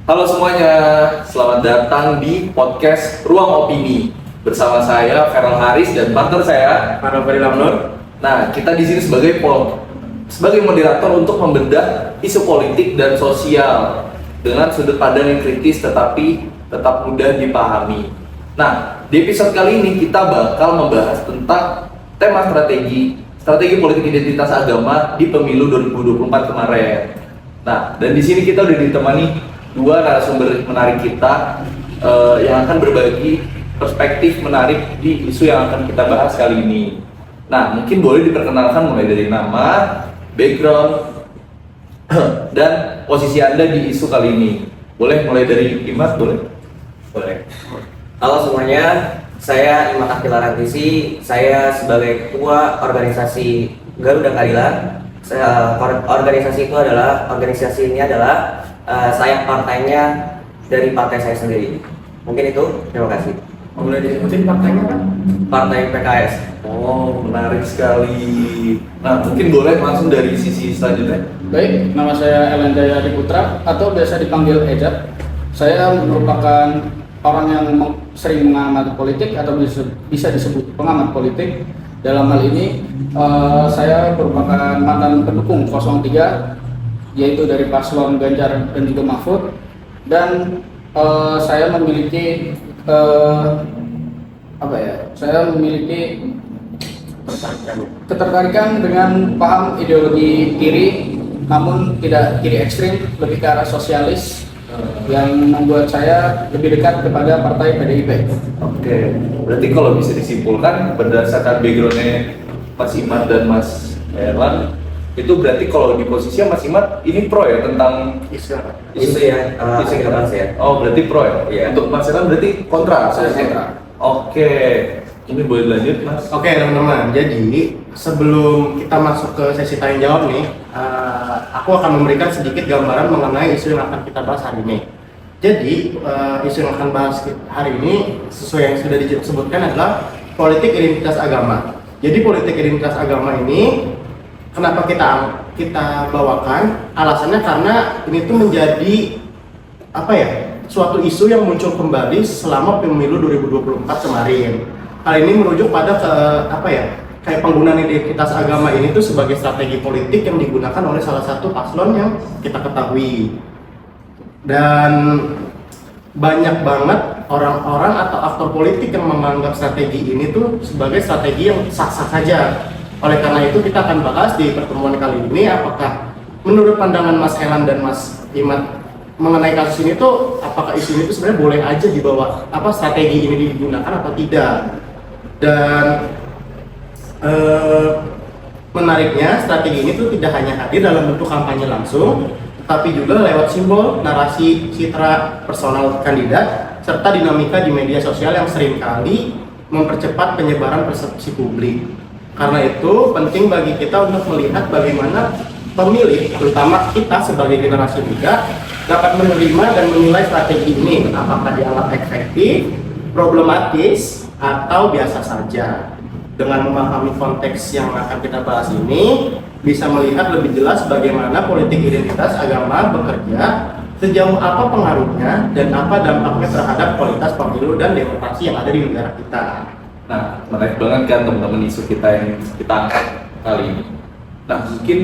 Halo semuanya, selamat datang di podcast Ruang Opini bersama saya Feral Haris dan partner saya Fadil Amnur. Nah, kita di sini sebagai moderator untuk membedah isu politik dan sosial dengan sudut pandang yang kritis tetapi tetap mudah dipahami. Nah, di episode kali ini kita bakal membahas tentang tema strategi politik identitas agama di pemilu 2024 kemarin. Nah, dan di sini kita udah ditemani dua narasumber menarik kita yang akan berbagi perspektif menarik di isu yang akan kita bahas kali ini. Nah, mungkin boleh diperkenalkan mulai dari nama, background, dan posisi Anda di isu kali ini. Boleh mulai dari Imat, boleh? Boleh. Halo semuanya, saya Imat Akhilarantisi. Saya sebagai ketua organisasi Garuda Kalila. Organisasi ini adalah saya partainya dari partai saya sendiri. Mungkin itu, terima kasih. Boleh disebutin partainya kan? Partai PKS. Oh, menarik sekali. Nah, mungkin boleh langsung dari sisi selanjutnya. Baik, nama saya Elan Jaya Diputra atau biasa dipanggil Ejat. Saya merupakan orang yang sering mengamati politik atau bisa disebut pengamat politik. Dalam hal ini, saya merupakan mantan pendukung 03, yaitu dari paslon Ganjar dan juga Mahfud. Dan saya memiliki saya memiliki ketertarikan dengan paham ideologi kiri, namun tidak kiri ekstrim, lebih ke arah sosialis yang membuat saya lebih dekat kepada partai PDIP. Oke, berarti kalau bisa disimpulkan berdasarkan backgroundnya Mas Imat dan Mas Erlan, itu berarti kalau di posisinya Mas Imat ini pro ya tentang Isu ya, isu kita bahas ya. Oh, berarti pro ya? Iya. Untuk Mas Erlan berarti kontra? Saya kontra. Oke, ini boleh lanjut Mas? Oke teman-teman, jadi sebelum kita masuk ke sesi tanya jawab nih, aku akan memberikan sedikit gambaran mengenai isu yang akan kita bahas hari ini. Jadi isu yang akan bahas hari ini sesuai yang sudah disebutkan adalah politik identitas agama. Jadi politik identitas agama ini kenapa kita bawakan? Alasannya karena ini tuh menjadi suatu isu yang muncul kembali selama pemilu 2024 kemarin. Hal ini merujuk pada kayak penggunaan identitas agama ini tuh sebagai strategi politik yang digunakan oleh salah satu paslon yang kita ketahui. Dan banyak banget orang-orang atau aktor politik yang menganggap strategi ini tuh sebagai strategi yang sah-sah saja. Oleh karena itu kita akan bahas di pertemuan kali ini apakah menurut pandangan Mas Elan dan Mas Imat mengenai kasus ini tuh apakah isu ini tuh sebenarnya boleh aja dibawa strategi ini digunakan atau tidak. Dan menariknya strategi ini tuh tidak hanya hadir dalam bentuk kampanye langsung, tapi juga lewat simbol, narasi, citra personal kandidat, serta dinamika di media sosial yang seringkali mempercepat penyebaran persepsi publik. Karena itu penting bagi kita untuk melihat bagaimana pemilih, terutama kita sebagai generasi muda, dapat menerima dan menilai strategi ini, apakah dianggap efektif, problematis, atau biasa saja. Dengan memahami konteks yang akan kita bahas ini, bisa melihat lebih jelas bagaimana politik identitas agama bekerja, sejauh apa pengaruhnya, dan apa dampaknya terhadap kualitas pemilu dan demokrasi yang ada di negara kita. Nah, menarik banget kan teman-teman isu kita yang kita angkat kali ini. Nah, mungkin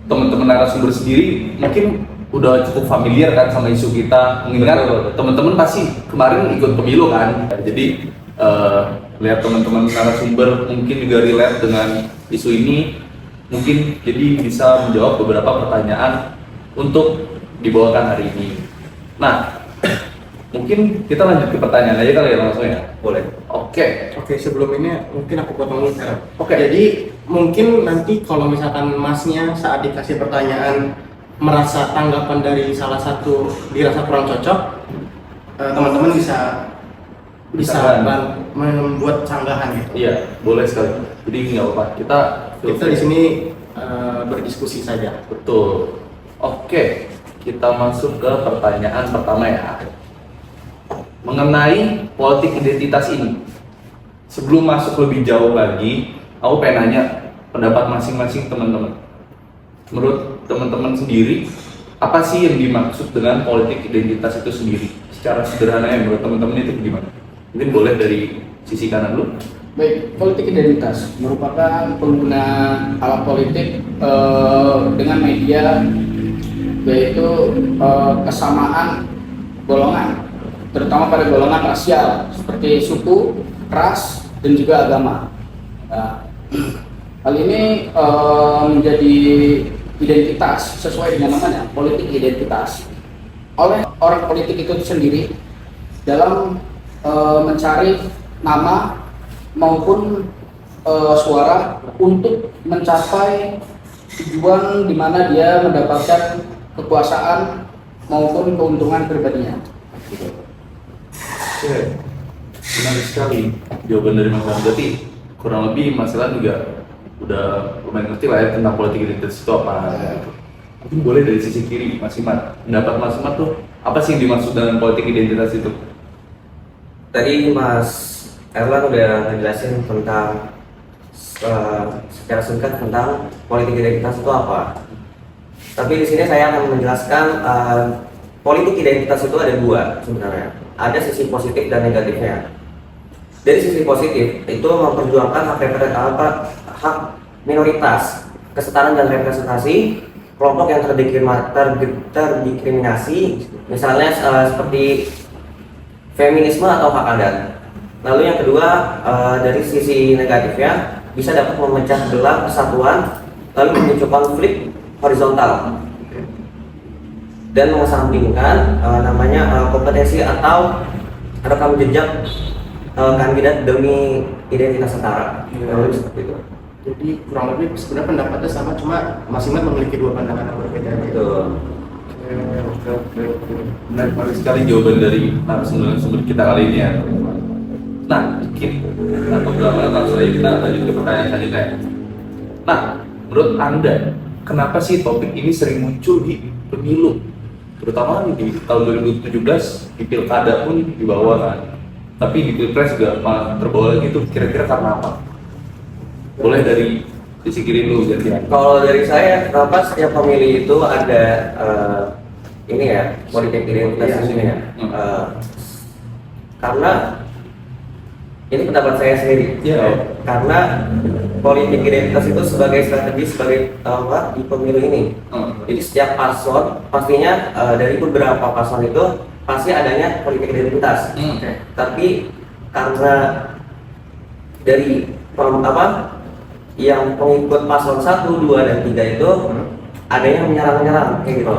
teman-teman narasumber sendiri mungkin udah cukup familiar kan sama isu kita, mengingat teman-teman pasti kemarin ikut pemilu kan. Jadi lihat teman-teman narasumber mungkin juga relate dengan isu ini, mungkin jadi bisa menjawab beberapa pertanyaan untuk dibawakan hari ini. Nah, mungkin kita lanjut ke pertanyaan aja kali ya langsung ya? Boleh. Oke, Sebelum ini mungkin aku potong dulu sekarang. Oke. Jadi mungkin nanti kalau misalkan masnya saat dikasih pertanyaan merasa tanggapan dari salah satu dirasa kurang cocok, teman-teman bisa membuat canggahan gitu. Iya, boleh sekali. Jadi nggak apa-apa. Kita di sini berdiskusi saja. Betul. Oke, kita masuk ke pertanyaan pertama ya. Mengenai politik identitas ini. Sebelum masuk lebih jauh lagi, aku pengen nanya pendapat masing-masing teman-teman. Menurut teman-teman sendiri, apa sih yang dimaksud dengan politik identitas itu sendiri? Secara sederhananya menurut teman-teman itu gimana? Mungkin boleh dari sisi kanan dulu. Baik, politik identitas merupakan penggunaan alat politik dengan media, yaitu kesamaan golongan, terutama pada golongan rasial seperti suku, ras, dan juga agama. Nah, hal ini menjadi identitas sesuai dengan namanya, politik identitas, oleh orang politik itu sendiri dalam mencari nama maupun suara untuk mencapai tujuan di mana dia mendapatkan kekuasaan maupun keuntungan pribadinya. Oke, menarik sekali jawaban dari Mas Lan. Berarti kurang lebih Mas Lan juga udah lumayan ngerti lah ya tentang politik identitas itu apa. Mungkin boleh dari sisi kiri, Mas Imat. Pendapat Mas Imat tuh apa sih yang dimaksud dengan politik identitas itu? Tadi Mas Erlan udah ngejelasin tentang secara singkat tentang politik identitas itu apa. Tapi di sini saya akan menjelaskan politik identitas itu ada dua sebenarnya. Ada sisi positif dan negatifnya. Dari sisi positif itu memperjuangkan hak minoritas, kesetaraan dan representasi kelompok yang terdiskriminasi, misalnya seperti feminisme atau hak adat. Lalu yang kedua, dari sisi negatifnya bisa dapat memecah belah persatuan, lalu memicu konflik horizontal dan mengesampingkan kompetensi atau rekam jejak kandidat demi identitas setara. Lalu seperti itu. Jadi kurang lebih sebenarnya pendapatnya sama, cuma masing-masing memiliki dua pandangan yang berbeda. Betul. Menarik sekali jawaban dari narasumber kita kali ini ya. Nah, mungkin langsung aja kita lanjut ke pertanyaan selanjutnya. Nah, menurut Anda, kenapa sih topik ini sering muncul di pemilu? Terutama di tahun 2017, di pilkada pun dibawa kan. Tapi di pilpres juga malah terbawa lagi tuh, kira-kira karena apa? Boleh dari sisi kiri dulu, jadi. Kalau dari saya, kenapa setiap pemilih itu ada ini ya, politik identitas ini ya? Karena ini pendapat saya sendiri. Ya. Karena politik identitas itu sebagai strategi sebagai di pemilu ini. Jadi setiap paslon pastinya dari beberapa paslon itu pasti adanya politik identitas. Tapi karena dari yang pengikut paslon 1, 2, dan 3 itu ada yang menyerang-menyerang kayak gitu.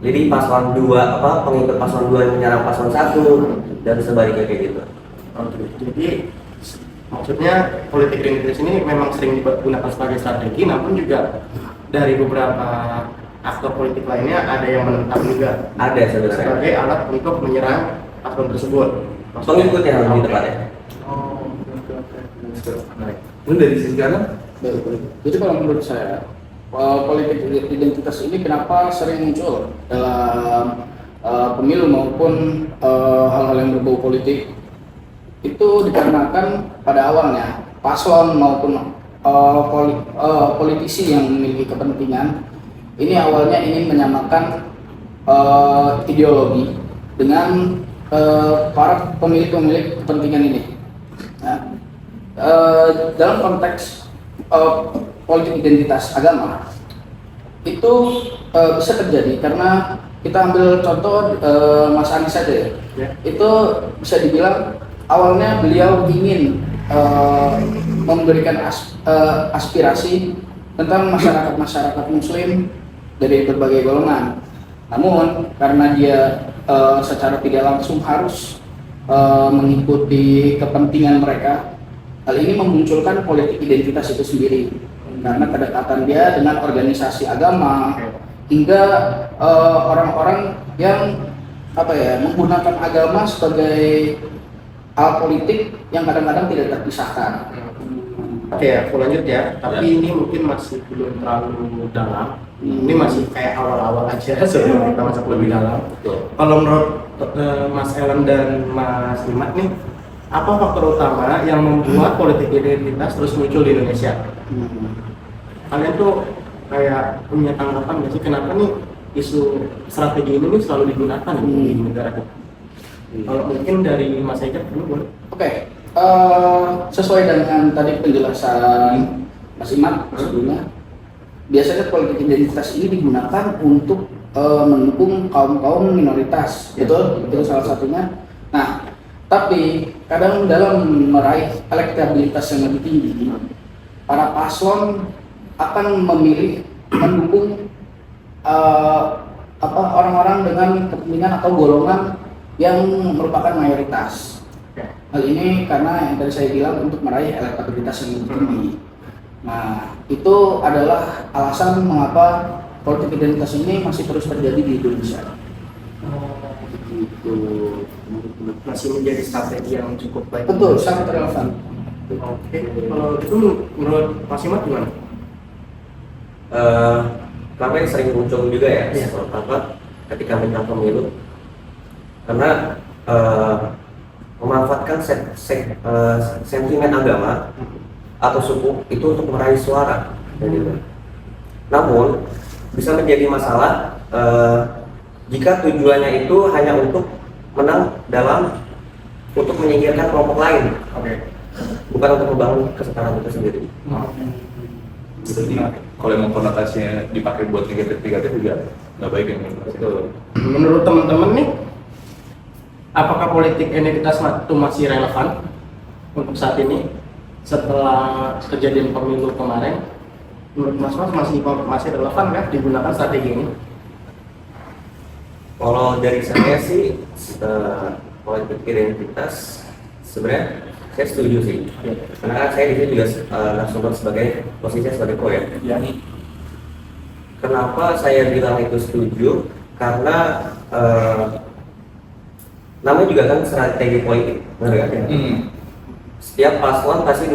Jadi paslon 2 pengikut paslon 2 yang menyerang paslon 1 dan sebaliknya kayak gitu. Jadi maksudnya politik identitas ini memang sering digunakan sebagai strategi, namun juga dari beberapa aktor politik lainnya ada yang menentang juga. Ada sebenarnya. Sebagai alat untuk menyerang paslon tersebut. Pengikutnya lebih tepatnya. Mungkin dari sisi kanan? Jadi kalau menurut saya, politik identitas ini kenapa sering muncul dalam pemilu maupun hal-hal yang berbau politik, itu dikarenakan pada awalnya paslon maupun politisi yang memiliki kepentingan ini awalnya ingin menyamakan ideologi dengan para pemilik-pemilik kepentingan ini. Nah, dalam konteks politik identitas agama itu bisa terjadi karena kita ambil contoh Mas Anies saja ya. Itu bisa dibilang awalnya beliau ingin memberikan aspirasi tentang masyarakat Muslim dari berbagai golongan. Namun karena dia secara tidak langsung harus mengikuti kepentingan mereka, hal ini memunculkan politik identitas itu sendiri karena kedekatan dia dengan organisasi agama hingga orang-orang yang menggunakan agama sebagai alat politik yang kadang-kadang tidak terpisahkan. Oke, aku lanjut ya. Tapi ini mungkin masih belum terlalu dalam. Ini masih kayak awal-awal aja sebelum kita masuk lebih dalam. Kalau menurut Mas Ellen dan Mas Imat nih, apa faktor utama yang membuat politik identitas terus muncul di Indonesia? Kalian tuh kayak punya tanggapan nggak sih kenapa nih isu strategi ini nih selalu digunakan di negara kita. Kalau mungkin dari Mas Ejak dulu boleh. Oke, sesuai dengan tadi penjelasan Mas Iman sebelumnya, biasanya politik identitas ini digunakan untuk mendukung kaum minoritas, betul? Itu salah satunya. Nah, tapi kadang dalam meraih elektabilitas yang lebih tinggi, para paslon akan memilih mendukung orang-orang dengan kepentingan atau golongan yang merupakan mayoritas. Hal ini karena yang tadi saya bilang untuk meraih elektabilitas yang lebih tinggi. Nah, itu adalah alasan mengapa politik identitas ini masih terus terjadi di Indonesia. Gitu. Masih menjadi strategi yang cukup baik. Betul, sangat relevan. Oke, kalau itu menurut Mas Iman gimana? Kenapa yang sering muncul juga ya, Iya. apa ketika menjelang pemilu, karena memanfaatkan sentimen agama atau suku itu untuk meraih suara, gitu. Namun bisa menjadi masalah jika tujuannya itu hanya untuk menang untuk menyingkirkan kelompok lain, bukan untuk membangun kesetaraan itu sendiri. Jadi kalau emang konotasinya dipakai buat negatif juga nggak baik yang Menurut teman-teman nih, apakah politik identitas itu masih relevan untuk saat ini setelah kejadian pemilu kemarin? Menurut Mas masih relevan kan digunakan strategi ini? Kalau dari saya sih politik identitas sebenarnya saya setuju sih, karena kan saya di sini juga narasumber sebagai posisinya sebagai pro ya. Kenapa saya bilang itu setuju? Karena namanya juga kan strategi politik, benar kan? Setiap paslon pasti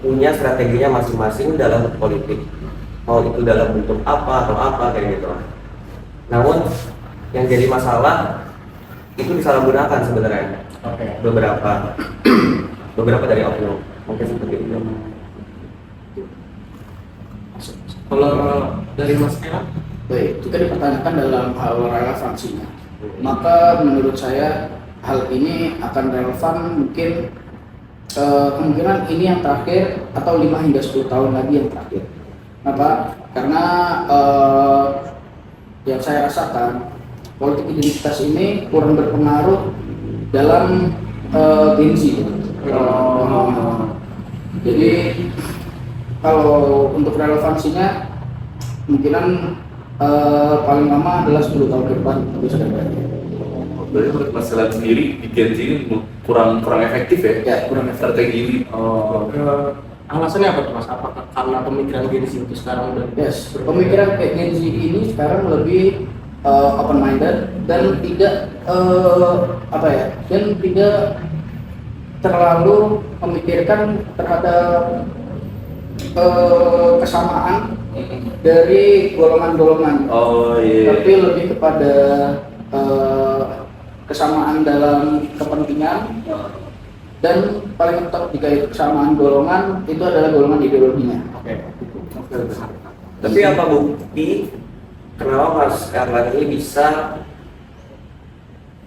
punya strateginya masing-masing dalam politik. Mau itu dalam bentuk apa atau apa kayak gitu. Namun yang jadi masalah itu disalahgunakan sebenarnya. Beberapa dari oknum mungkin seperti itu. Kalau dari Mas Era? Baik, jika dipertanyakan dalam hal relevansinya, maka menurut saya hal ini akan relevan mungkin kemungkinan ini yang terakhir atau 5 hingga 10 tahun lagi yang terakhir. Kenapa? Karena yang saya rasakan politik identitas ini kurang berpengaruh dalam Gen Z. Jadi kalau untuk relevansinya kemungkinan paling lama adalah 10 tahun ke depan bisa terjadi. Berarti menurut Mas Elan sendiri di Gen Z ini kurang efektif ya? Ya, kurang efektif. Strategi ini. Alasannya apa tuh Mas? Apakah karena pemikiran Gen Z itu sekarang udah Yes, pemikiran kayak Gen Z ini sekarang lebih open minded dan tidak dan tidak terlalu memikirkan terhadap kesamaan dari golongan-golongan, tapi lebih kepada kesamaan dalam kepentingan dan paling mentok jika itu kesamaan golongan itu adalah golongan ideologinya. Tapi apa bukti kenapa Mas Erlan ini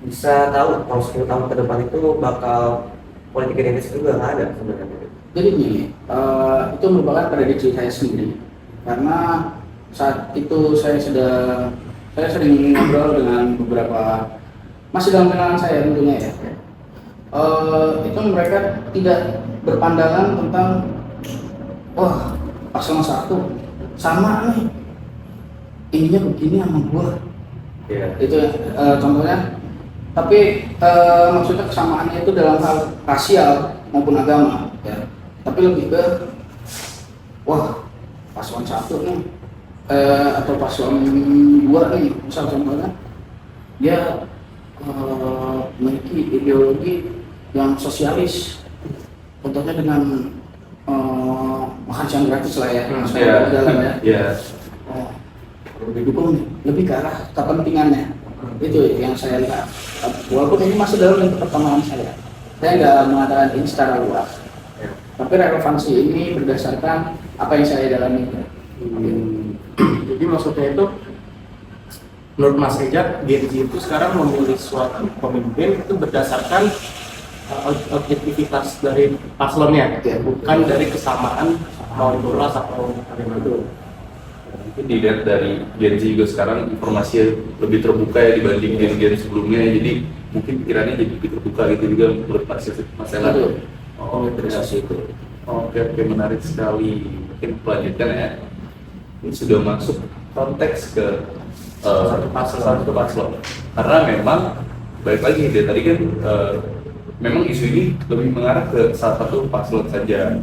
bisa tahu kalau 10 tahun ke depan itu bakal politik identitas itu nggak ada sebenarnya? Jadi gini, itu merupakan prediksi saya sendiri karena saat itu saya sering ngobrol dengan beberapa masih dalam kenalan saya tentunya ya. Itu mereka tidak berpandangan tentang wah paslon 1 sama nih ininya begini sama gua. Itu contohnya. Tapi maksudnya kesamaannya itu dalam hal rasial maupun agama ya. Tapi lebih ke wah paslon 1 nih atau paslon 2 nih misal contohnya dia memiliki ideologi yang sosialis, contohnya dengan makan siang gratis lah ya, dalam ya. Didukung lebih ke arah kepentingannya. Itu yang saya lihat. Walaupun ini masih dalam lingkup pertemanan saya nggak mengatakan ini secara luas. Tapi relevansi ini berdasarkan apa yang saya dalami. Jadi maksudnya itu menurut Mas Ejak, Gen Z itu sekarang memilih suatu pemimpin itu berdasarkan objektivitas dari paslonnya, bukan dari kesamaan lawan bolas atau bagaimana itu. Mungkin dilihat dari Gen Z juga sekarang informasi lebih terbuka ya dibanding gen-gen sebelumnya, jadi mungkin pikirannya jadi lebih terbuka gitu juga menurut Mas Ella. Oh, itu. Oke, menarik sekali. Mungkin melanjutkan ya. Ini sudah masuk konteks ke satu paslon. Karena memang balik lagi dari tadi kan memang isu ini lebih mengarah ke salah satu paslon saja.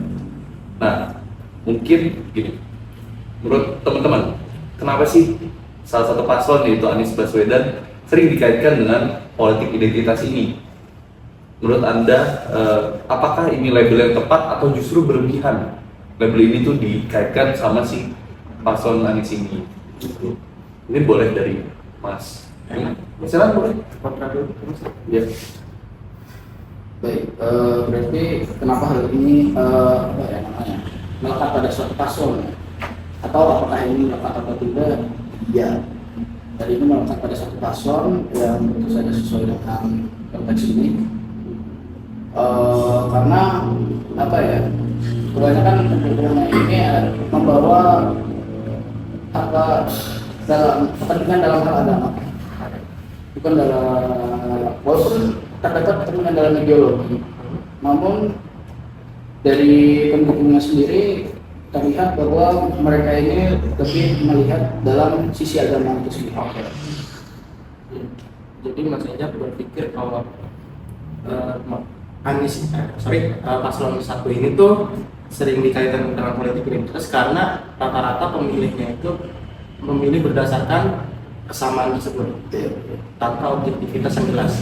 Nah, mungkin gini, menurut teman-teman, kenapa sih salah satu paslon yaitu Anies Baswedan sering dikaitkan dengan politik identitas ini? Menurut Anda, apakah ini label yang tepat atau justru berlebihan? Label ini tuh dikaitkan sama si paslon Anies ini. Ini boleh dari Mas. Silakan boleh. Ya. Baik, berarti kenapa hal ini apa ya namanya melekat pada suatu paslon atau apakah ini melekat atau tidak? Ya, dari ini melekat pada suatu paslon yang tentu saja sesuai dengan konteks ini. Karena apa ya, kebanyakan pendukungnya ini membawa apa dalam kepentingan dalam hal agama, bukan dalam walaupun terdapat kepentingan dalam ideologi, namun dari pendukungnya sendiri terlihat bahwa mereka ini lebih melihat dalam sisi agama itu sendiri. Oke. Jadi Mas Ejak berpikir kalau paslon satu ini tuh sering dikaitkan dengan politik identitas karena rata-rata pemilihnya itu memilih berdasarkan kesamaan tersebut tanpa objektivitas yang jelas.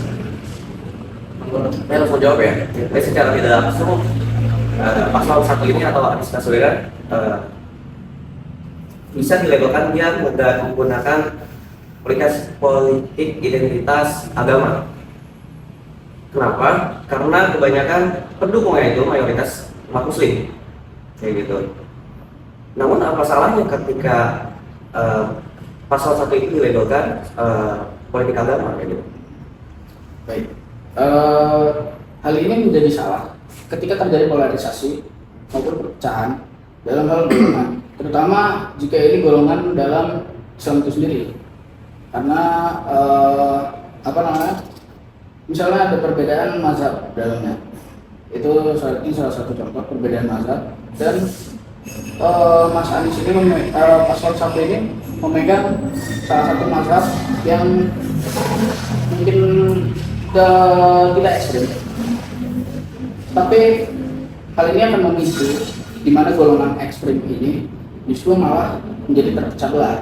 Saya langsung jawab ya. Jadi secara tidak langsung paslon satu ini atau Anies Baswedan bisa dilabelkan dia menggunakan politik identitas agama. Kenapa? Karena kebanyakan pendukungnya itu mayoritas umat muslim, kayak gitu. Namun apa salahnya ketika pasal satu itu dilabelkan politik agama, kayak gitu? Baik, hal ini menjadi salah ketika terjadi polarisasi maupun perpecahan dalam hal golongan, terutama jika ini golongan dalam Islam itu sendiri. Karena apa namanya? Misalnya ada perbedaan mazhab dalamnya, itu salah satu contoh perbedaan mazhab, dan Mas Anies ini paslon satu ini memegang salah satu mazhab yang mungkin tidak ekstrem, tapi hal ini akan memicu di mana golongan ekstrem ini justru malah menjadi terpecah belah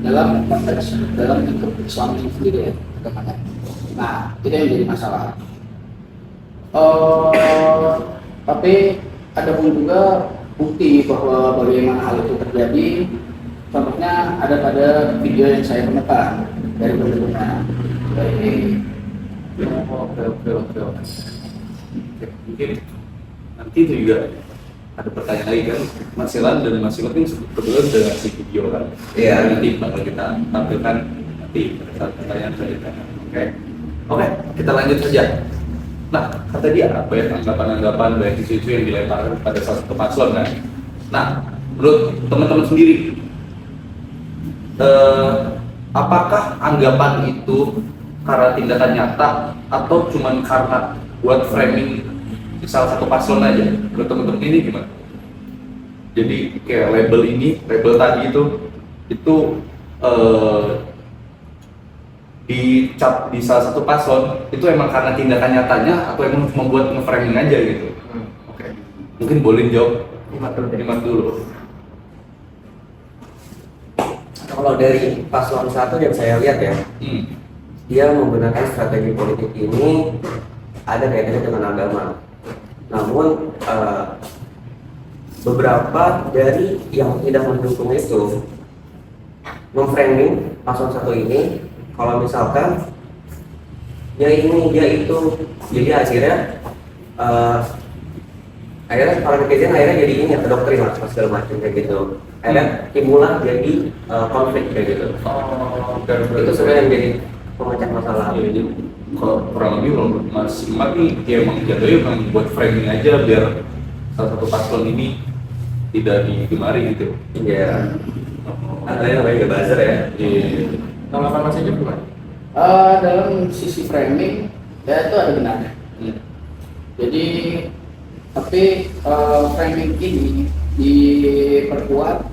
dalam konteks dalam lingkup Islam ini sendiri ya, agamanya. Nah, itu yang menjadi masalah. Tapi ada pun juga bukti bahwa bagaimana hal itu terjadi. Contohnya ada pada video yang saya temukan dari pendukungnya. Oke. Mungkin nanti itu juga ada pertanyaan lagi kan, Mas Elan dan Mas Imad ini kebetulan sudah ngasih video kan. Iya. Nanti bakal kita tampilkan nanti pada saat pertanyaan selanjutnya. Oke, kita lanjut saja. Nah, kata dia apa ya anggapan-anggapan baik isu-isu yang dilemparkan pada salah satu paslon kan. Nah, menurut teman-teman sendiri, apakah anggapan itu karena tindakan nyata atau cuma karena buat framing salah satu paslon aja? Menurut teman-teman ini gimana? Jadi kayak label tadi itu dicap di salah satu paslon itu emang karena tindakan nyatanya atau emang membuat nge-framing aja gitu. Oke. Mungkin boleh jawab Imad dulu. Kalau dari paslon satu yang saya lihat ya, dia menggunakan strategi politik ini ada kaitannya dengan agama. Namun beberapa dari yang tidak mendukung itu memframing paslon satu ini kalau misalkan dia itu, jadi akhirnya akhirnya para netizen akhirnya jadi ini ya, doktrin lah segala macam kayak gitu. Akhirnya timbullah jadi konflik kayak gitu. Itu sebenarnya yang jadi pemecah masalah. Ya, jadi kalau kurang lebih menurut Mas Imad nih, ya emang jatuhnya emang buat framing aja biar salah satu paslon ini tidak digemari gitu. Iya. Ada yang namanya buzzer ya. Iya. Tanggapan Mas Ejep gimana? Dalam sisi framing ya itu ada benarnya. Jadi tapi framing ini diperkuat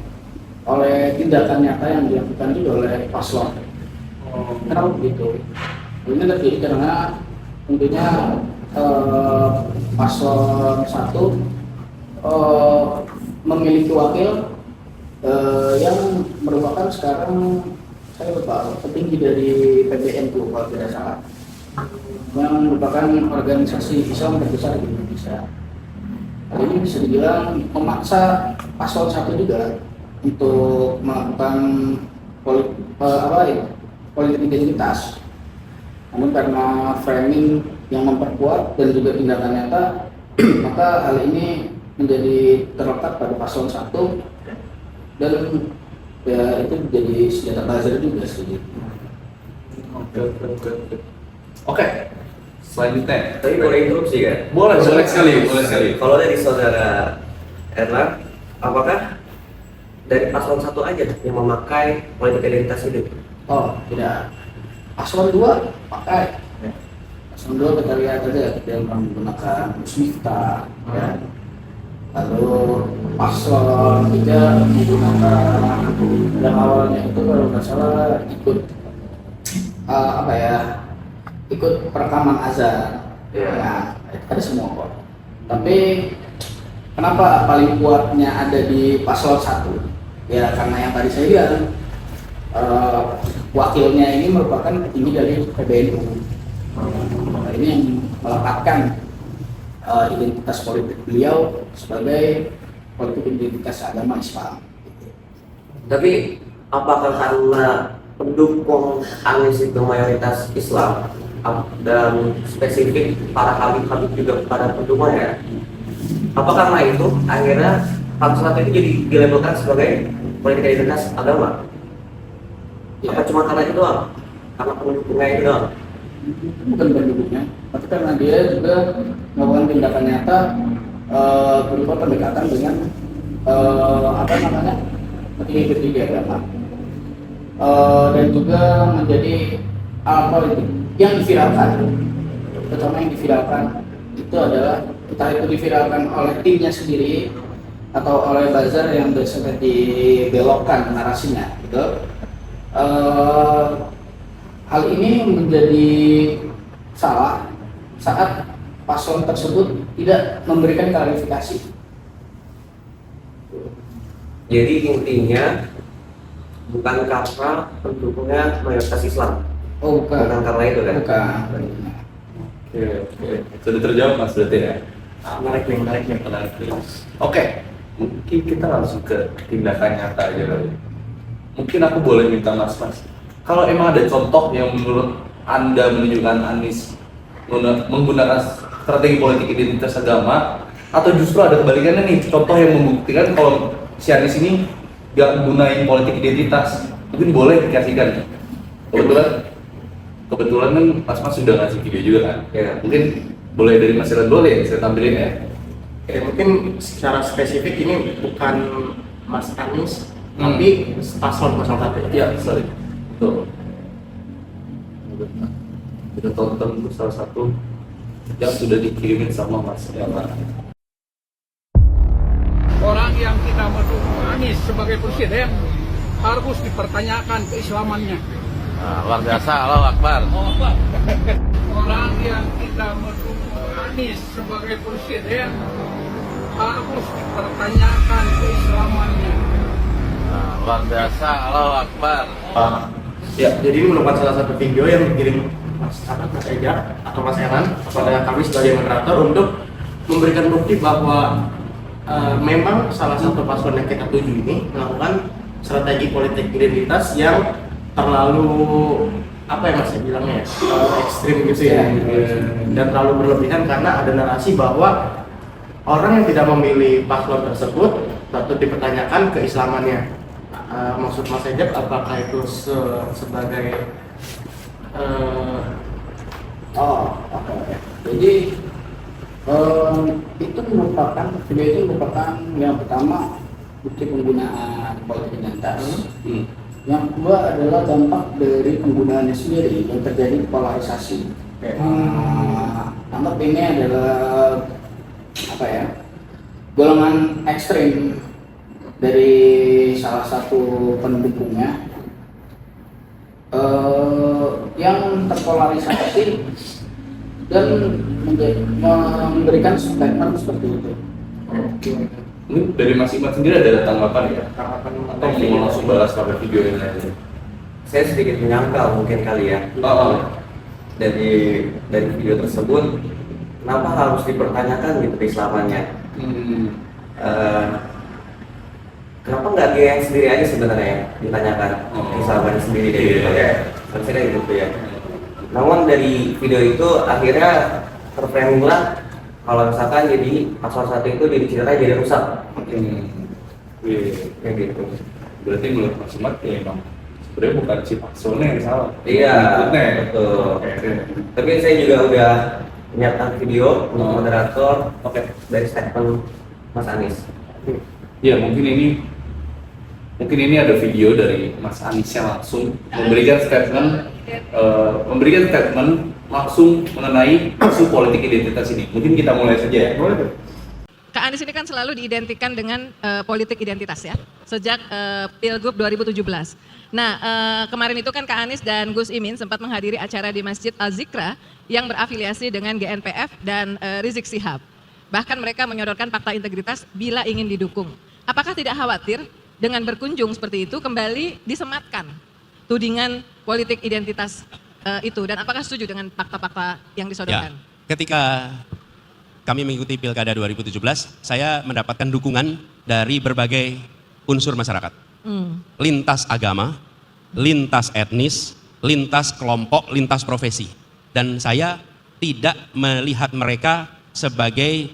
oleh tindakan nyata yang dilakukan juga oleh paslon. Kenapa begitu? Ini terjadi karena tentunya paslon 1 memiliki wakil yang merupakan sekarang saya lupa petinggi dari PBN tuh kalau tidak salah, yang merupakan organisasi Islam terbesar di Indonesia. Hal ini bisa dibilang memaksa paslon 1 juga untuk melakukan politik identitas. Namun karena framing yang memperkuat dan juga tindakan nyata, maka hal ini menjadi terletak pada paslon 1 dan ya itu jadi senjata buzzer juga sih. Oke. Selanjutnya. Tapi boleh interupsi kan? Boleh sekali. Kalau dari saudara Erla, apakah dari paslon 1 aja yang memakai politik identitas itu? Oh tidak, paslon 2 pakai. Paslon 2 kita lihat aja dia menggunakan Miftah, ya. Lalu paslon 3 menggunakan yang awalnya itu kalau nggak salah ikut ikut perekaman azan. Nah, ada semua kok. Tapi kenapa paling kuatnya ada di paslon 1? Ya karena yang tadi saya bilang wakilnya ini merupakan petinggi dari PBNU. Nah, ini yang melekatkan identitas politik beliau sebagai politik identitas agama Islam. Tapi apakah karena pendukung Anies itu mayoritas Islam dan spesifik para habib-habib juga pada pendukungnya? Apa karena itu akhirnya paslon 1 itu jadi dilabelkan sebagai politik identitas agama? Ya. Apa cuma karena itu doang? Karena pendukungnya itu doang? Bukan pendukungnya, tapi karena dia juga melakukan tindakan nyata berupa pendekatan dengan petinggi agama dan juga menjadi politik yang diviralkan, terutama yang diviralkan itu adalah entah itu diviralkan oleh timnya sendiri atau oleh buzzer yang biasanya dibelokkan narasinya gitu. Hal ini menjadi salah saat paslon tersebut tidak memberikan klarifikasi. Jadi intinya bukan karena pendukungnya mayoritas Islam. Oh bukan. Bukan karena itu kan? Bukan. Oke. Sudah terjawab Mas berarti ya? Menarik nih. Oke. Mungkin kita langsung ke tindakan nyata aja kali. Mungkin aku boleh minta Mas, kalau emang ada contoh yang menurut Anda menunjukkan Anies menggunakan strategi politik identitas agama, atau justru ada kebalikannya nih, contoh yang membuktikan kalau si Anies ini gak gunain politik identitas, mungkin boleh dikasihkan. Kebetulan kan Mas sudah ngasih video juga kan? Ya. Mungkin boleh dari Mas Elan boleh saya tampilin ya? Ya, mungkin secara spesifik ini bukan Mas Anies, tapi paslon 1 ya. Iya, sorry. Betul. Kita tonton itu salah satu yang sudah dikirimin sama Mas Elan. Orang yang kita mendukung Anies sebagai presiden harus dipertanyakan keislamannya. Luar biasa, Allahu Akbar. Orang yang kita mendukung Anies sebagai presiden harus dipertanyakan keislamannya. Luar biasa, Allahu Akbar. Ya, jadi ini merupakan salah satu video yang dikirim Mas Ejak atau Mas Elan kepada kami sebagai moderator untuk memberikan bukti bahwa memang salah satu paslon yang kita tuju ini melakukan strategi politik identitas yang terlalu bilangnya ekstrim gitu ya, dan terlalu berlebihan karena ada narasi bahwa orang yang tidak memilih paslon tersebut patut dipertanyakan keislamannya. Maksud Mas Ejab apakah itu sebagai Oke. Jadi itu merupakan video itu merupakan yang pertama bukti penggunaan politik identitas. Yang kedua adalah dampak dari penggunaannya sendiri yang terjadi polarisasi. Dampak ini adalah golongan ekstrim dari salah satu pendukungnya yang terpolarisasi dan memberikan statement seperti itu. Ini dari Mas Iman sendiri ada tanggapan ya? tanggapan Atau mau langsung balas pada video ini aja? Saya sedikit menyangkal mungkin kali ya. Dari video tersebut, kenapa harus dipertanyakan gitu keislamannya? Kenapa nggak dia yang sendiri aja sebenarnya yang ditanyakan keislamannya sendiri dari itu ya? Harusnya gitu ya. Namun dari video itu akhirnya terframing lah kalau misalkan jadi paslon 1 itu ceritanya jadi rusak. Kayak gitu. Berarti menurut Mas Iman ya emang sebenarnya bukan si paslonnya yang salah. Iya, Ikutnya ya? betul. Oke. Tapi saya juga udah menyiapkan video untuk moderator dari statement Mas Anies. Ya mungkin ini ada video dari Mas Aniesnya langsung memberikan statement langsung mengenai isu politik identitas ini. Mungkin kita mulai saja ya. boleh. Kak Anies ini kan selalu diidentikan dengan politik identitas ya, sejak Pilgub 2017. Nah, kemarin itu kan Kak Anies dan Gus Imin sempat menghadiri acara di Masjid Al-Zikra yang berafiliasi dengan GNPF dan Rizik Sihab. Bahkan mereka menyodorkan fakta integritas bila ingin didukung. Apakah tidak khawatir dengan berkunjung seperti itu kembali disematkan tudingan politik identitas itu? Dan apakah setuju dengan fakta-fakta yang disodorkan? Ya, ketika kami mengikuti Pilkada 2017, saya mendapatkan dukungan dari berbagai unsur masyarakat. Lintas agama, lintas etnis, lintas kelompok, lintas profesi. Dan saya tidak melihat mereka sebagai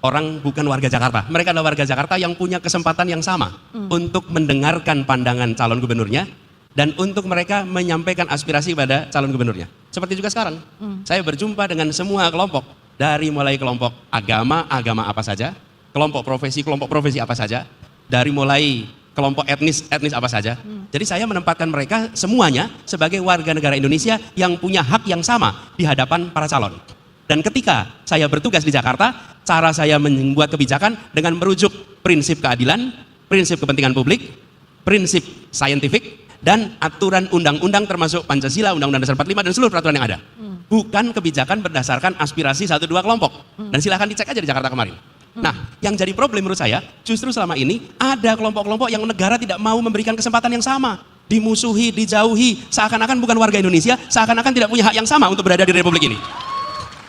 orang bukan warga Jakarta. Mereka adalah warga Jakarta yang punya kesempatan yang sama untuk mendengarkan pandangan calon gubernurnya dan untuk mereka menyampaikan aspirasi pada calon gubernurnya. Seperti juga sekarang, saya berjumpa dengan semua kelompok, dari mulai kelompok agama apa saja, kelompok profesi apa saja, dari mulai kelompok etnis apa saja. Jadi saya menempatkan mereka semuanya sebagai warga negara Indonesia yang punya hak yang sama di hadapan para calon. Dan ketika saya bertugas di Jakarta, cara saya membuat kebijakan dengan merujuk prinsip keadilan, prinsip kepentingan publik, prinsip saintifik, dan aturan undang-undang termasuk Pancasila, Undang-Undang Dasar 45 dan seluruh peraturan yang ada. Bukan kebijakan berdasarkan aspirasi 1-2 kelompok. Dan silahkan dicek aja di Jakarta kemarin. Nah, yang jadi problem menurut saya, justru selama ini ada kelompok-kelompok yang negara tidak mau memberikan kesempatan yang sama. Dimusuhi, dijauhi, seakan-akan bukan warga Indonesia, seakan-akan tidak punya hak yang sama untuk berada di Republik ini.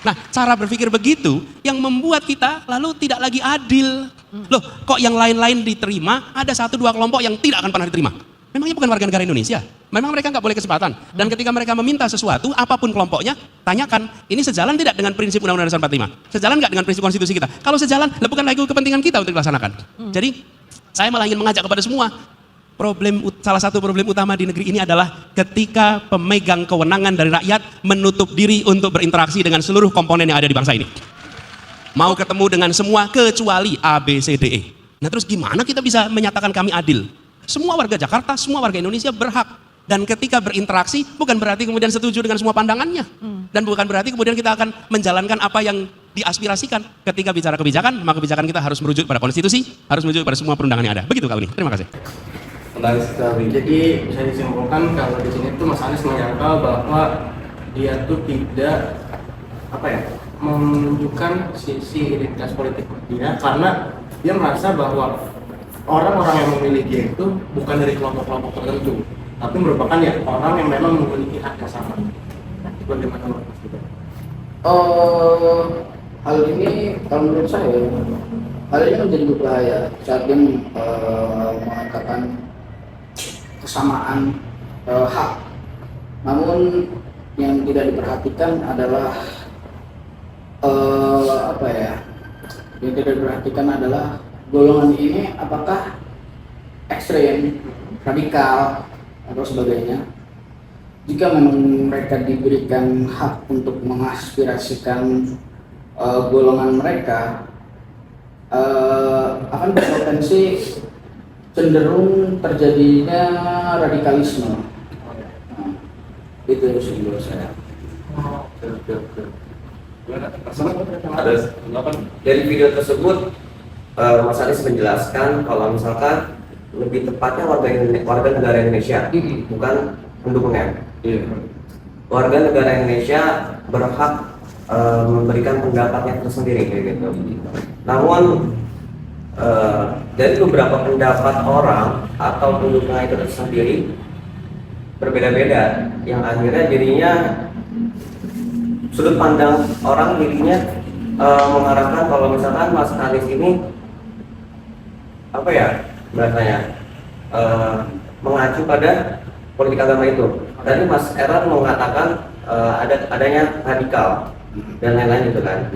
Nah, cara berpikir begitu yang membuat kita lalu tidak lagi adil. Loh, kok yang lain-lain diterima, ada 1-2 kelompok yang tidak akan pernah diterima. Memangnya bukan warga negara Indonesia? Memang mereka nggak boleh kesempatan? Dan ketika mereka meminta sesuatu, apapun kelompoknya, tanyakan, ini sejalan tidak dengan prinsip Undang-Undang Dasar 45? Sejalan nggak dengan prinsip konstitusi kita? Kalau sejalan, bukan lagi kepentingan kita untuk dilaksanakan. Jadi, saya malah ingin mengajak kepada semua, salah satu problem utama di negeri ini adalah ketika pemegang kewenangan dari rakyat menutup diri untuk berinteraksi dengan seluruh komponen yang ada di bangsa ini. Mau ketemu dengan semua kecuali A, B, C, D, E. Nah terus gimana kita bisa menyatakan kami adil? Semua warga Jakarta, semua warga Indonesia berhak. Dan ketika berinteraksi bukan berarti kemudian setuju dengan semua pandangannya. Dan bukan berarti kemudian kita akan menjalankan apa yang diaspirasikan. Ketika bicara kebijakan, maka kebijakan kita harus merujuk pada konstitusi, harus merujuk pada semua perundangan yang ada. Begitu Kak Uni. Terima kasih. Menarik sekali. Jadi bisa disimpulkan kalau di sini tuh Mas Anies menyangkal bahwa dia tuh tidak menunjukkan sisi identitas politik dia karena dia merasa bahwa orang-orang yang memilih dia itu bukan dari kelompok-kelompok tertentu, tapi merupakan ya orang yang memang memiliki hak yang sama. Bagaimana menurut Mas Gibran? Hal ini kalau menurut saya hal ini menjadi berbahaya saat dia mengatakan kesamaan hak. Namun yang tidak diperhatikan adalah Yang tidak diperhatikan adalah golongan ini apakah ekstrem, radikal, atau sebagainya. Jika memang mereka diberikan hak untuk mengaspirasikan golongan mereka, akan berpotensi cenderung terjadinya radikalisme. Nah, itu sih menurut saya. Ada apa? Dari video tersebut Mas Anies menjelaskan kalau misalkan lebih tepatnya warga negara Indonesia, bukan pendukungnya. Warga negara Indonesia berhak memberikan pendapatnya tersendiri kayak gitu. Namun dari beberapa pendapat orang atau pendukungnya itu tersendiri berbeda-beda, yang akhirnya jadinya sudut pandang orang dirinya mengharapkan kalau misalkan Mas Anies ini apa ya bahasanya mengacu pada politik agama itu. Tadi Mas Erlan mengatakan adanya radikal dan lain-lain gitu kan.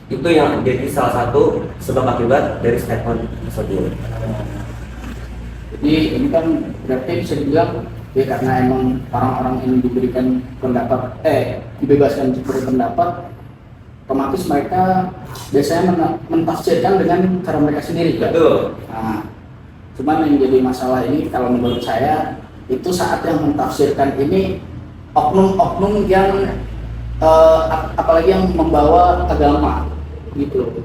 Itu yang jadi salah satu sebab akibat dari statement tersebut. Jadi ini kan berarti bisa dibilang ya karena emang orang-orang ini diberikan pendapat, dibebaskan untuk berpendapat, otomatis mereka biasanya mentafsirkan dengan cara mereka sendiri kan? Betul. Nah, cuman yang jadi masalah ini kalau menurut saya itu saat yang mentafsirkan ini oknum-oknum yang apalagi yang membawa agama gitu.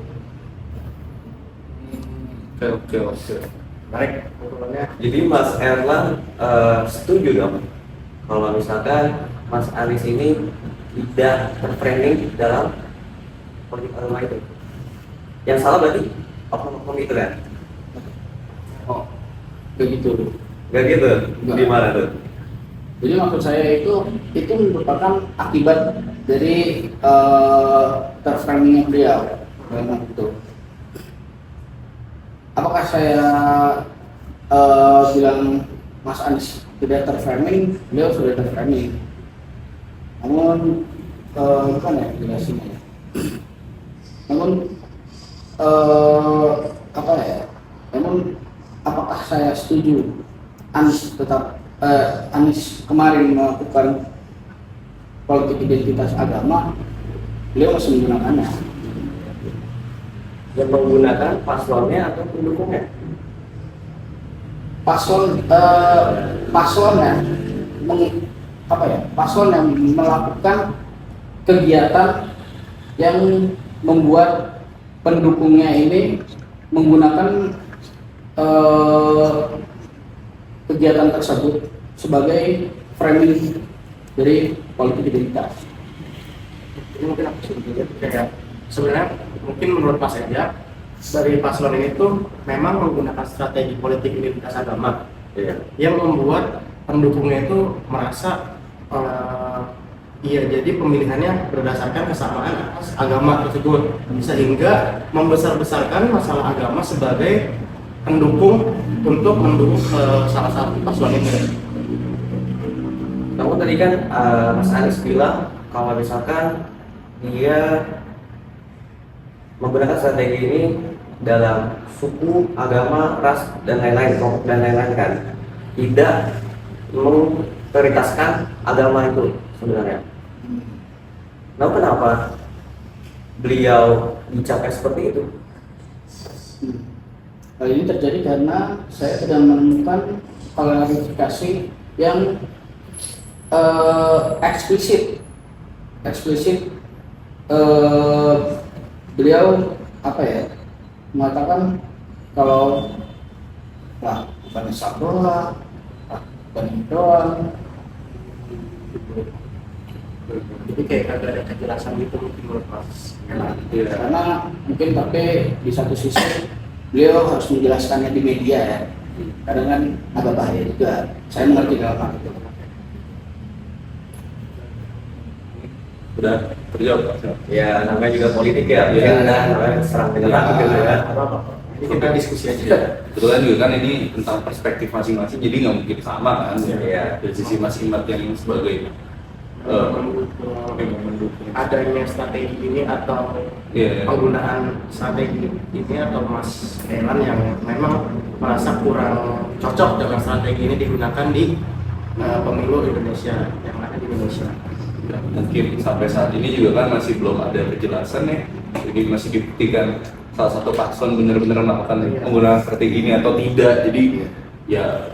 Oke. Baik, Jadi Mas Erlan setuju dong kalau misalkan Mas Anies ini tidak terframing dalam politik agama itu. Yang salah berarti oknum-oknum itu kan? Oh, begitu. Gak gitu? Enggak. Gimana tuh? Jadi maksud saya itu merupakan akibat dari terframingnya beliau. Memang itu. Apakah saya bilang Mas Anies tidak terframing? Beliau sudah terframing. Namun bukan ya jelasinnya. Namun apa ya? Namun apakah saya setuju Anies Anies kemarin melakukan politik identitas agama? Beliau masih menggunakannya. Yang menggunakan paslonnya atau pendukungnya? Paslon yang melakukan kegiatan yang membuat pendukungnya ini menggunakan kegiatan tersebut sebagai framing dari politik identitas. Jadi mungkin aku sebutnya kayak sebenarnya mungkin menurut Mas Eja dari paslon ini tuh memang menggunakan strategi politik identitas agama yang membuat pendukungnya itu merasa iya jadi pemilihannya berdasarkan kesamaan agama tersebut sehingga membesar-besarkan masalah agama sebagai pendukung untuk mendukung salah satu paslon ini. Namun tadi kan Mas Anies bilang kalau misalkan dia menggunakan strategi ini dalam suku, agama, ras dan lain-lain, kelompok dan lain-lain kan tidak memprioritaskan agama itu sebenarnya. Namun kenapa beliau dicapai seperti itu? Hal ini terjadi karena saya tidak menemukan klarifikasi yang eksplisit. Beliau mengatakan kalau bukan sabdola, bukan doang. Jadi kayak kagak ada kejelasan gitu mungkin menurut Mas. Karena mungkin tapi di satu sisi beliau harus menjelaskannya di media ya. Kadang kan agak bahaya juga. Saya mengerti dalam hal itu. Udah terjawab. Ya namanya juga politik ya, mungkin ada namanya serang menyerang gitu ya. Jadi kita diskusi aja. Kebetulan juga kan ini tentang perspektif masing-masing, jadi nggak mungkin sama kan? Iya. Dari sisi masing-masing yang sebagai adanya strategi ini atau Iya. penggunaan strategi ini atau Mas Elan yang memang merasa kurang cocok dengan strategi ini digunakan di pemilu Indonesia yang ada di Indonesia. Ya, mungkin sampai saat ini juga kan masih belum ada kejelasan ya, jadi masih dibuktikan salah satu paslon benar-benar melakukan penggunaan strategi ini atau tidak. Jadi ya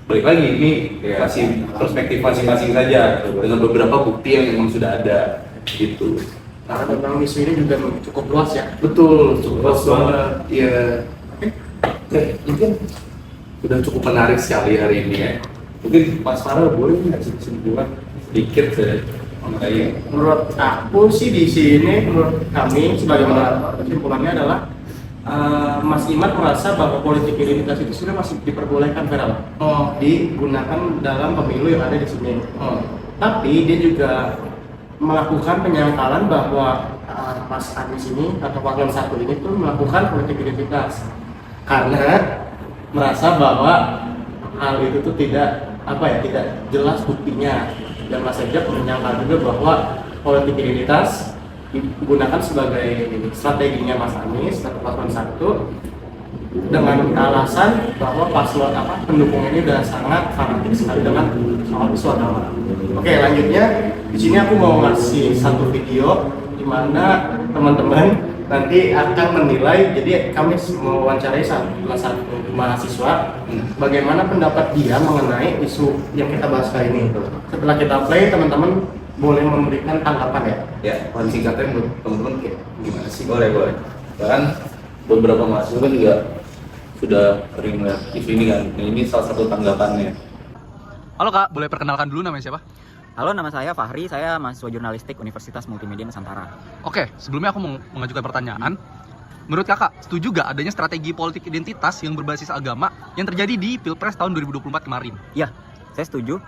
balik lagi ini masih perspektif masing-masing saja dengan beberapa bukti yang memang sudah ada gitu. Karena tentang isu ini juga cukup luas ya. Betul, cukup luas banget. Iya. Mungkin sudah cukup menarik sekali hari ini ya. Mungkin Mas Farah boleh ngasih kesimpulan sedikit saja mengenai. Menurut aku sih di sini, menurut kami sebagai kesimpulannya adalah Mas Iman merasa bahwa politik identitas itu sudah masih diperbolehkan viral, digunakan dalam pemilu yang ada di sini. Tapi dia juga melakukan penyangkalan bahwa Mas Anies ini atau paslon satu ini tuh melakukan politik identitas karena merasa bahwa hal itu tuh tidak tidak jelas buktinya, dan Mas Ejak menyangkal juga bahwa politik identitas digunakan sebagai strateginya Mas Anies atau paslon satu dengan alasan bahwa paslon pendukung ini udah sangat fanatik sekali dengan soal isu agama. Oke, lanjutnya di sini aku mau ngasih satu video di mana teman-teman nanti akan menilai. Jadi kami mewawancarai satu mahasiswa bagaimana pendapat dia mengenai isu yang kita bahas kali ini. Setelah kita play, teman-teman boleh memberikan tanggapan ya. Ya, singkatnya menurut teman-teman kayak gimana sih? Boleh. Bahkan beberapa mahasiswa kan juga sudah sering melihat isu ini kan. Nah, ini salah satu tanggapannya. Halo Kak, boleh perkenalkan dulu namanya siapa? Halo, nama saya Fahri, saya mahasiswa jurnalistik Universitas Multimedia Nusantara. Oke, sebelumnya aku mau mengajukan pertanyaan. Menurut Kakak, setuju gak adanya strategi politik identitas yang berbasis agama yang terjadi di Pilpres tahun 2024 kemarin? Ya, saya setuju.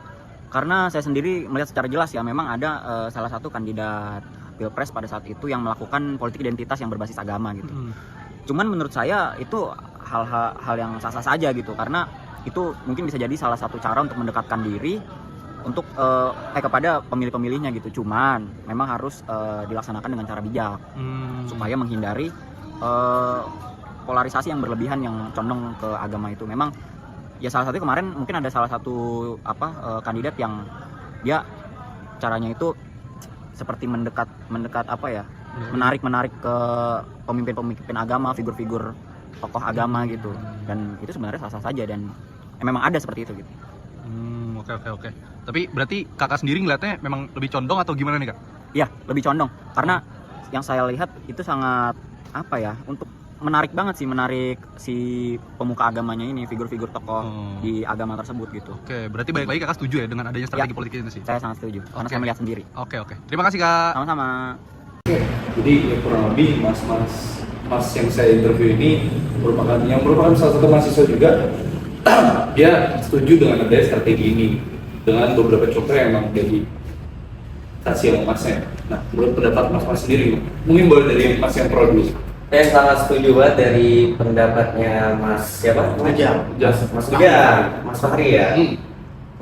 Karena saya sendiri melihat secara jelas ya, memang ada salah satu kandidat Pilpres pada saat itu yang melakukan politik identitas yang berbasis agama gitu. Cuman menurut saya itu hal yang sah-sah saja gitu, karena itu mungkin bisa jadi salah satu cara untuk mendekatkan diri untuk kepada pemilih-pemilihnya gitu. Cuman memang harus dilaksanakan dengan cara bijak supaya menghindari polarisasi yang berlebihan yang condong ke agama itu. Memang ya salah satu kemarin mungkin ada salah satu kandidat yang dia caranya itu seperti mendekat menarik ke pemimpin agama, figur-figur tokoh agama gitu, dan itu sebenarnya sah-sah saja dan memang ada seperti itu gitu. Oke. Tapi berarti Kakak sendiri ngeliatnya memang lebih condong atau gimana nih Kak? Iya, lebih condong karena yang saya lihat itu sangat untuk menarik si pemuka agamanya ini, figur-figur tokoh di agama tersebut gitu. Oke, berarti balik lagi Kakak setuju ya dengan adanya strategi politik ini sih? Saya sangat setuju, karena saya melihat sendiri. Oke. Terima kasih Kak. Sama-sama. Jadi ya kurang lebih mas yang saya interview ini merupakan salah satu mahasiswa juga. Dia setuju dengan adanya strategi ini dengan beberapa contoh yang memang jadi kasih sama masnya. Nah, menurut pendapat mas sendiri, mungkin boleh dari mas yang produce. Saya sangat setuju banget dari pendapatnya Mas siapa? Mas Fahri ya.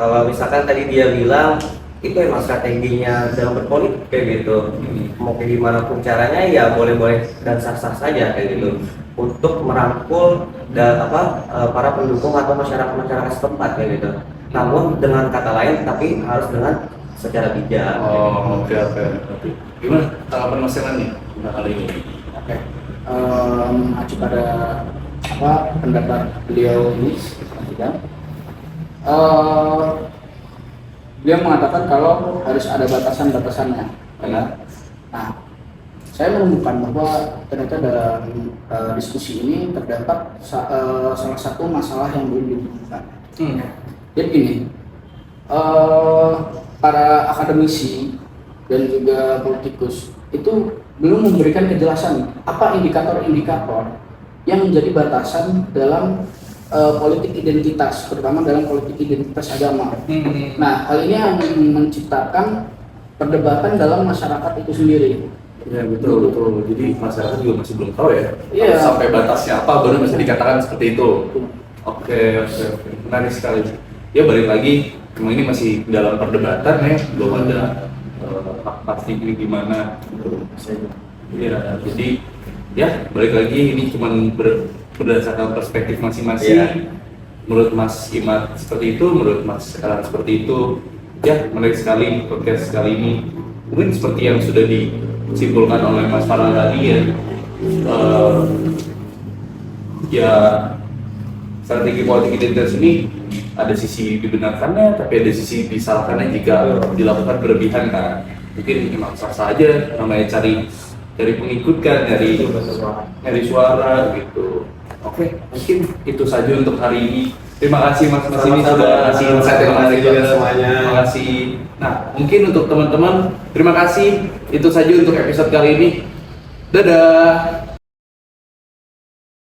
Kalau misalkan tadi dia bilang itu emang strateginya dalam berpolitik kayak gitu. Mau kayak gimana pun caranya ya boleh-boleh dan sah-sah saja kayak gitu. Untuk merangkul para pendukung atau masyarakat setempat kayak gitu. Namun dengan kata lain, tapi harus dengan secara bijak. Oke. Gimana tanggapan Mas Elan nih tentang hal ini? Oke. Mengacu pada pendapat beliau ini, beliau mengatakan kalau harus ada batasan-batasannya. Nah, saya menemukan bahwa ternyata dalam diskusi ini terdapat salah satu masalah yang belum ditemukan. Jadi gini, para akademisi dan juga politikus itu belum memberikan kejelasan apa indikator-indikator yang menjadi batasan dalam politik identitas, terutama dalam politik identitas agama. Nah, hal ini yang menciptakan perdebatan dalam masyarakat itu sendiri. Ya betul. Jadi masyarakat juga masih belum tahu ya. Iya. Sampai batasnya apa baru bisa dikatakan seperti itu. Oke. Menarik sekali. Ya balik lagi, memang ini masih dalam perdebatan ya, belum ada hak pasti ini gimana. Ya, jadi ya balik lagi ini cuma berdasarkan perspektif masing-masing. Iya. Menurut Mas Imad seperti itu, menurut Mas Elan seperti itu. Ya, menarik sekali podcast kali ini. Mungkin seperti yang sudah disimpulkan oleh Mas Farhan tadi ya. Ya, strategi politik identitas ini ada sisi dibenarkannya, tapi ada sisi disalahkannya jika dilakukan berlebihan kan. Mungkin memang sah aja, namanya cari pengikut kan, dari suara gitu. Oke, mungkin itu saja untuk hari ini. Terima kasih Mas ini sudah ngasih insight yang menarik banget semuanya. Terima kasih. Nah, mungkin untuk teman-teman, terima kasih. Itu saja untuk episode kali ini. Dadah.